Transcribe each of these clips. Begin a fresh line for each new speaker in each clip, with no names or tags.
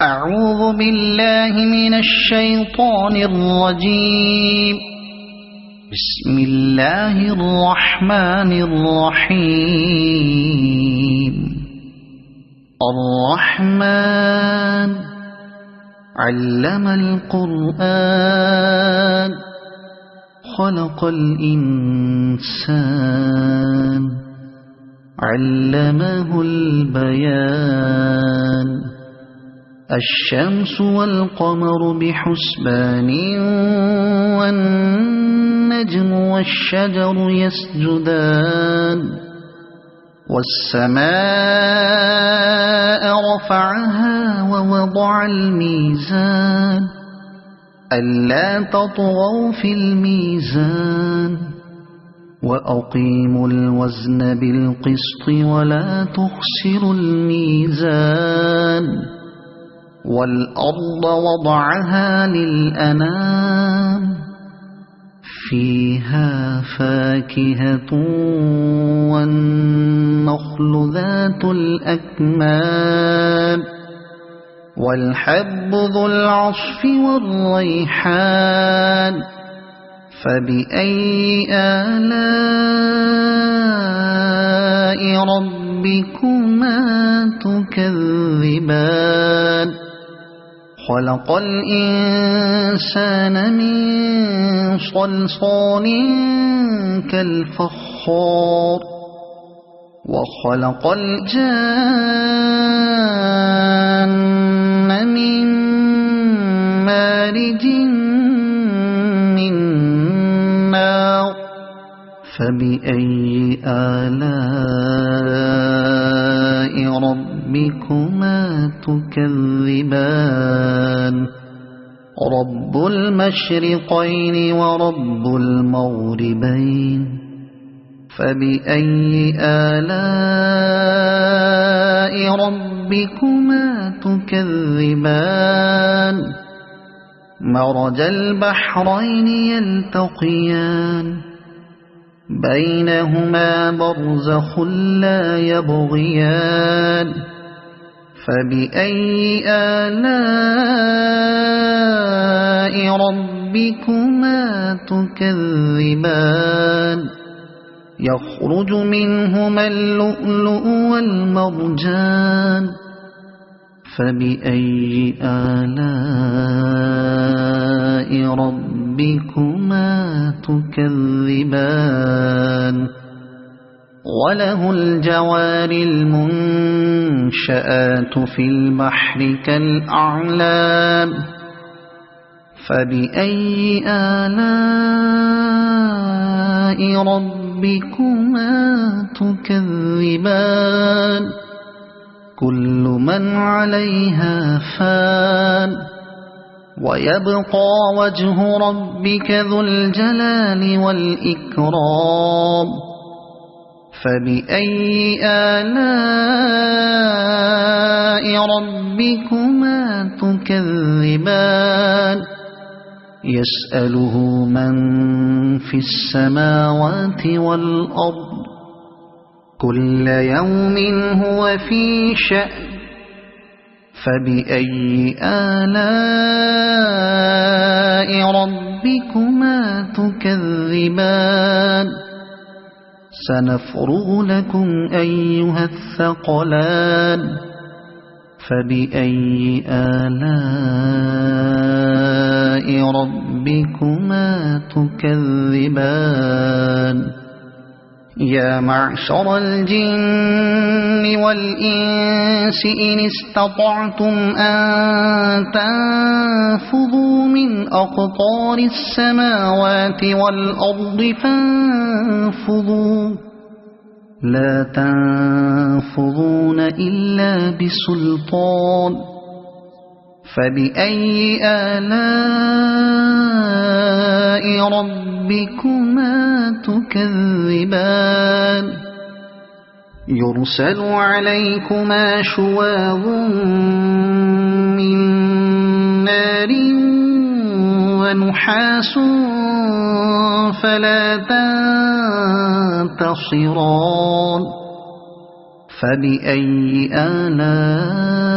أعوذ بالله من الشيطان الرجيم. بسم الله الرحمن الرحيم. الرحمن علم القرآن خلق الإنسان علمه البيان. الشمس والقمر بحسبان والنجم والشجر يسجدان. والسماء رفعها ووضع الميزان ألا تطغوا في الميزان وأقيموا الوزن بالقسط ولا تخسروا الميزان. والأرض وضعها للأنام فيها فاكهة والنخل ذات الأكمام والحب ذو العصف والريحان. فبأي آلاء ربكما تكذبان. خلق الإنسان من صلصال كالفخار وخلق الجان من مارج من نار. فبأي آلاء ربكما تكذبان. رب المشرقين ورب المغربين. فبأي آلاء ربكما تكذبان. مرج البحرين يلتقيان بينهما برزخ لا يبغيان. فبأي آلاء ربكما تكذبان. يخرج منهما اللؤلؤ والمرجان. فبأي آلاء ربكما تكذبان. وله الجوار المنشآت في البحر كالأعلام. فبأي آلاء ربكما تكذبان. كل من عليها فان ويبقى وجه ربك ذو الجلال والإكرام. فبأي آلاء ربكما تكذبان. يسأله من في السماوات والأرض كل يوم هو في شأن. فبأي آلاء ربكما تكذبان. سنفرغ لكم أيها الثقلان. فبأي آلاء ربكما تكذبان. يا معشر الجن والإنس إن استطعتم أن تنفذوا من أقطار السماوات والأرض فانفذوا لا تنفذون إلا بسلطان. فبأي آلاء ربكما تكذبان. يرسل عليكما شواظ من نار ونحاس فلا تنتصران. فبأي آلاء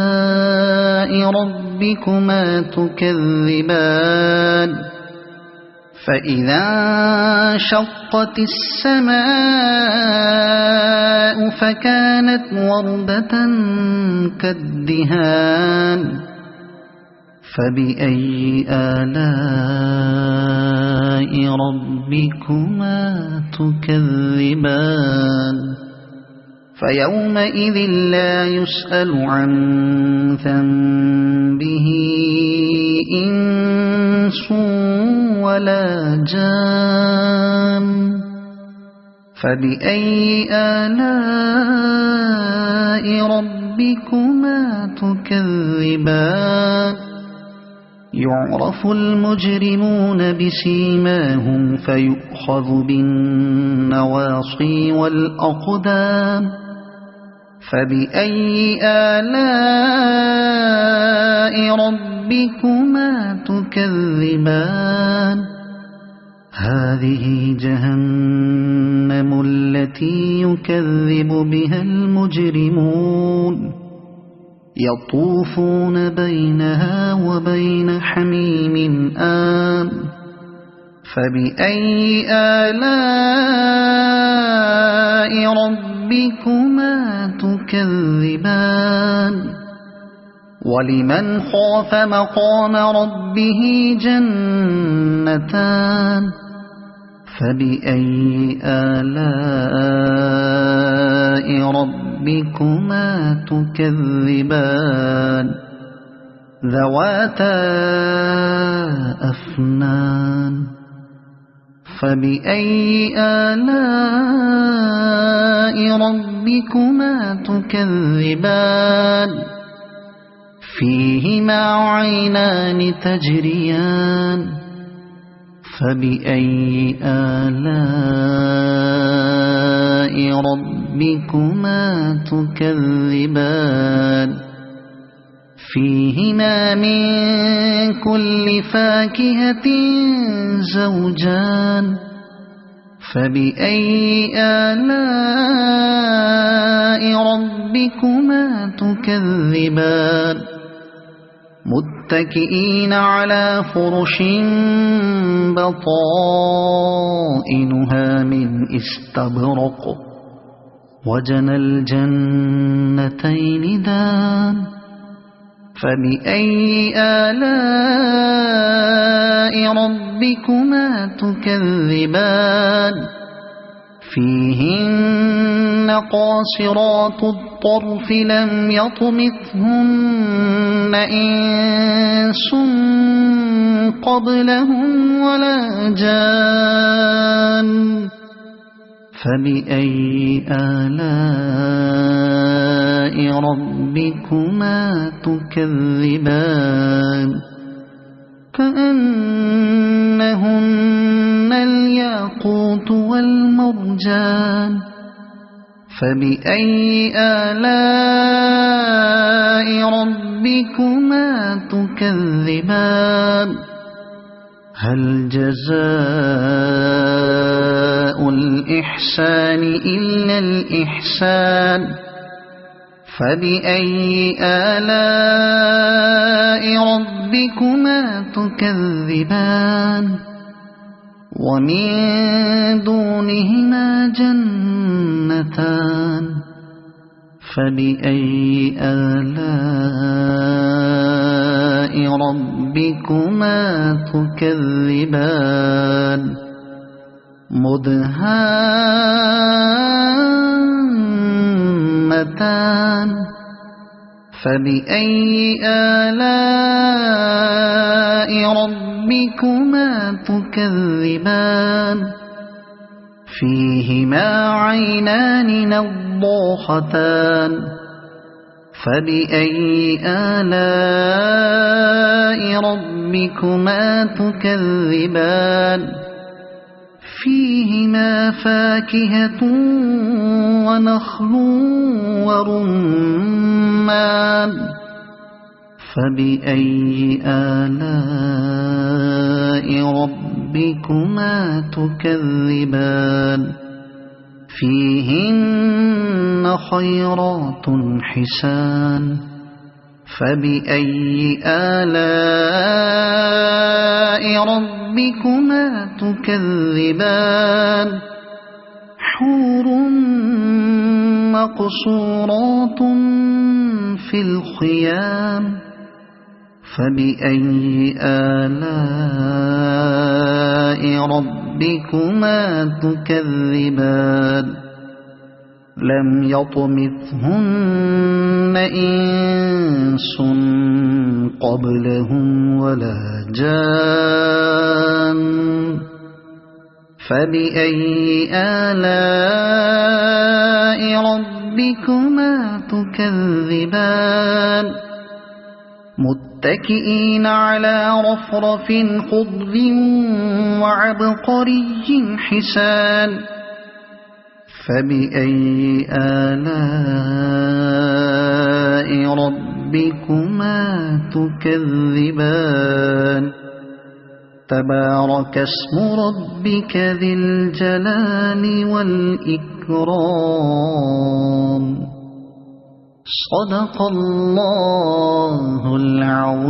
ربكما تكذبان فإذا انشقت السماء فكانت وردة كالدهان فبأي آلاء ربكما تكذبان فيومئذ لا يسأل عن ذنبه إنس ولا جان فبأي آلاء ربكما تكذبان يعرف المجرمون بسيماهم فيؤخذ بالنواصي والأقدام فبأي آلاء ربكما تكذبان هذه جهنم التي يكذب بها المجرمون يطوفون بينها وبين حميم آن فبأي آلاء ربكما تكذبان ولمن خاف مقام ربه جنتان فبأي آلاء ربكما تكذبان ذواتا أفنان فبأي آلاء ربكما تكذبان فيهما عينان تجريان فبأي آلاء ربكما تكذبان فيهما من كل فاكهة زوجان فبأي آلاء ربكما تكذبان متكئين على فرش بطائنها من استبرق وجنى الجنتين دان فبأي آلاء ربكما تكذبان فيهن قاصرات الطرف لم يطمثهن إنس قبلهم ولا جان فبأي آلاء ربكما تكذبان كأنهن الياقوت والمرجان فبأي آلاء ربكما تكذبان هل جزاء الإحسان إلا الإحسان فبأي آلاء ربكما تكذبان ومن دونهما جنتان فبأي آلاء ربكما تكذبان مدهامتان فبأي آلاء ربكما تكذبان فيهما عينان نضاختان فبأي آلاء ربكما تكذبان فيهما فاكهة ونخل ورمان فبأي آلاء ربكما تكذبان فيهن خيرات حسان فبأي آلاء ربكما تكذبان حور مقصورات في الخيام فبأي آلاء ربكما تكذبان لم يطمثهن إنس قبلهم ولا جان فبأي آلاء ربكما تكذبان متكئين على رفرف خضر وعبقري حسان فبأي آلاء ربكما تكذبان تبارك اسم ربك ذي الجلال والإكرام صدق الله العظيم.